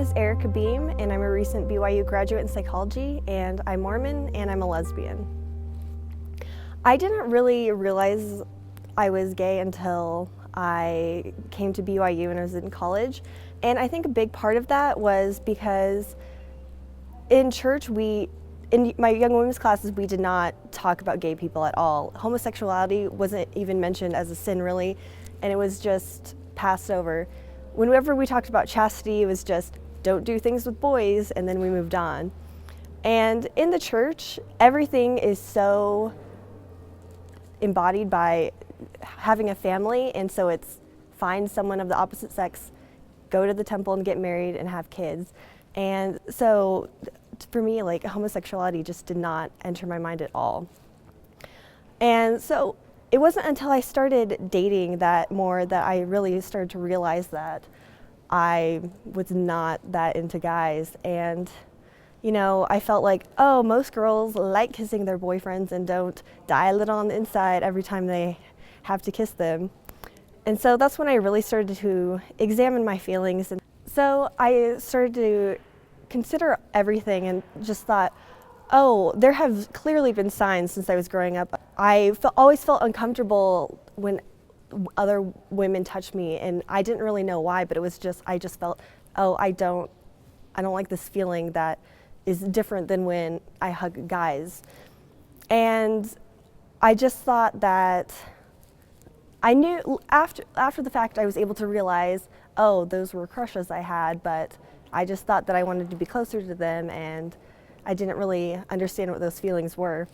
is Erikka and I'm a recent BYU graduate in psychology, and I'm Mormon and I'm a lesbian. I didn't really realize I was gay until I came to BYU when I was in college, and I think a big part of that was because in church in my young women's classes, we did not talk about gay people at all. Homosexuality wasn't even mentioned as a sin really, and it was just passed over. Whenever we talked about chastity, it was just don't do things with boys, and then we moved on. And in the church, everything is so embodied by having a family, and so it's find someone of the opposite sex, go to the temple and get married and have kids. And so for me, like, homosexuality just did not enter my mind at all. And so it wasn't until I started dating that I really started to realize that I was not that into guys. And, you know, I felt like, oh, most girls like kissing their boyfriends and don't die a little on the inside every time they have to kiss them. And so that's when I really started to examine my feelings. And so I started to consider everything and just thought, oh, there have clearly been signs since I was growing up. I always felt uncomfortable when other women touched me, and I didn't really know why, but it was just, I just felt, oh, I don't like this feeling that is different than when I hug guys. And I just thought that I knew after the fact I was able to realize, oh, those were crushes I had, but I just thought that I wanted to be closer to them, and I didn't really understand what those feelings were.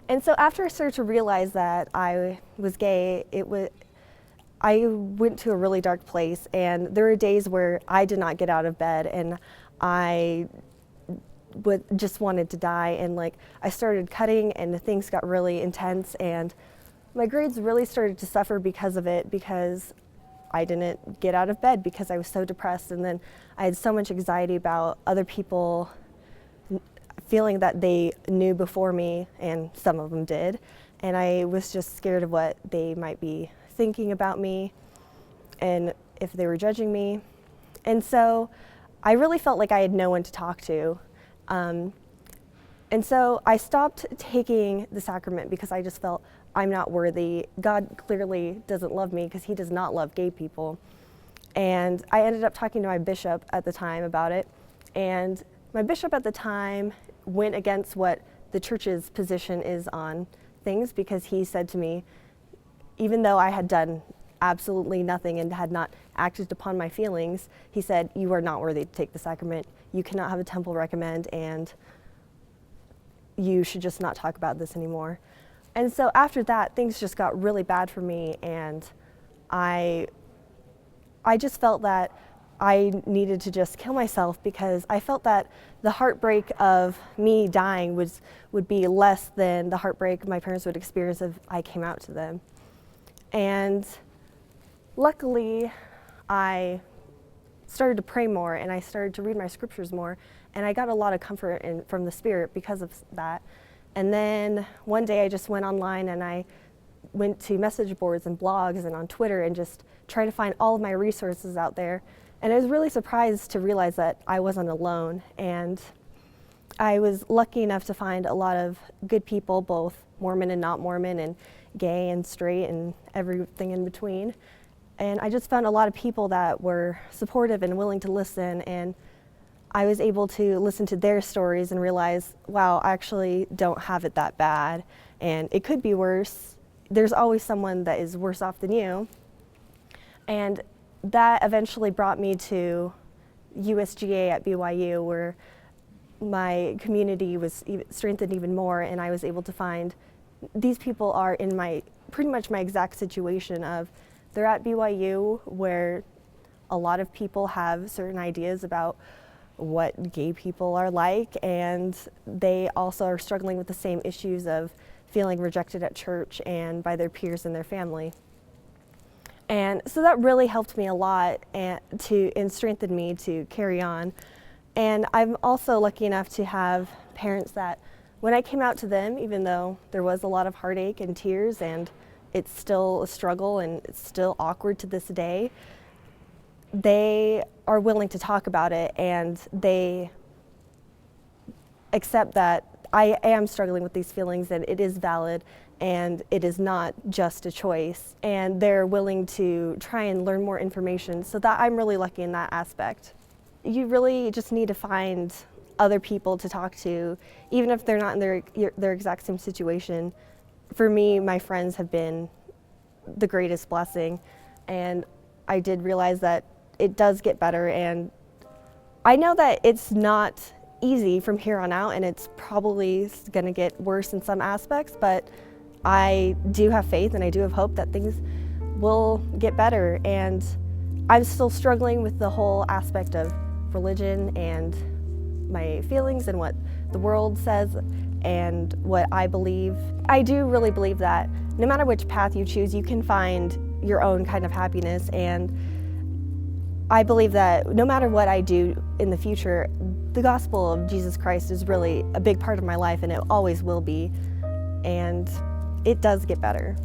And so after I started to realize that I was gay, I went to a really dark place, and there were days where I did not get out of bed, and I just wanted to die, and like I started cutting, and things got really intense, and my grades really started to suffer because of it, because I didn't get out of bed because I was so depressed, and then I had so much anxiety about other people feeling that they knew before me, and some of them did, and I was just scared of what they might be thinking about me and if they were judging me. And so I really felt like I had no one to talk to. And so I stopped taking the sacrament because I just felt I'm not worthy. God clearly doesn't love me because he does not love gay people. And I ended up talking to my bishop at the time about it, and my bishop at the time went against what the church's position is on things, because he said to me, even though I had done absolutely nothing and had not acted upon my feelings, he said, you are not worthy to take the sacrament. You cannot have a temple recommend, and you should just not talk about this anymore. And so after that, things just got really bad for me, and I just felt that I needed to just kill myself, because I felt that the heartbreak of me dying would be less than the heartbreak my parents would experience if I came out to them. And luckily, I started to pray more, and I started to read my scriptures more, and I got a lot of comfort from the Spirit because of that. And then one day I just went online, and I went to message boards and blogs and on Twitter and just tried to find all of my resources out there. And I was really surprised to realize that I wasn't alone. And I was lucky enough to find a lot of good people, both Mormon and not Mormon, and gay and straight and everything in between. And I just found a lot of people that were supportive and willing to listen, and I was able to listen to their stories and realize, wow, I actually don't have it that bad, and it could be worse. There's always someone that is worse off than you. And that eventually brought me to USGA at BYU, where my community was strengthened even more, and I was able to find these people are in pretty much my exact situation of they're at BYU, where a lot of people have certain ideas about what gay people are like, and they also are struggling with the same issues of feeling rejected at church and by their peers and their family. And so that really helped me a lot and strengthened me to carry on. And I'm also lucky enough to have parents that when I came out to them, even though there was a lot of heartache and tears, and it's still a struggle and it's still awkward to this day, they are willing to talk about it, and they accept that I am struggling with these feelings and it is valid and it is not just a choice, and they're willing to try and learn more information, so that I'm really lucky in that aspect. You really just need to find other people to talk to, even if they're not in their exact same situation. For me, my friends have been the greatest blessing, and I did realize that it does get better, and I know that it's not easy from here on out, and it's probably going to get worse in some aspects, but I do have faith and I do have hope that things will get better. And I'm still struggling with the whole aspect of religion and my feelings and what the world says and what I believe. I do really believe that no matter which path you choose, you can find your own kind of happiness, and I believe that no matter what I do in the future, the gospel of Jesus Christ is really a big part of my life, and it always will be, and it does get better.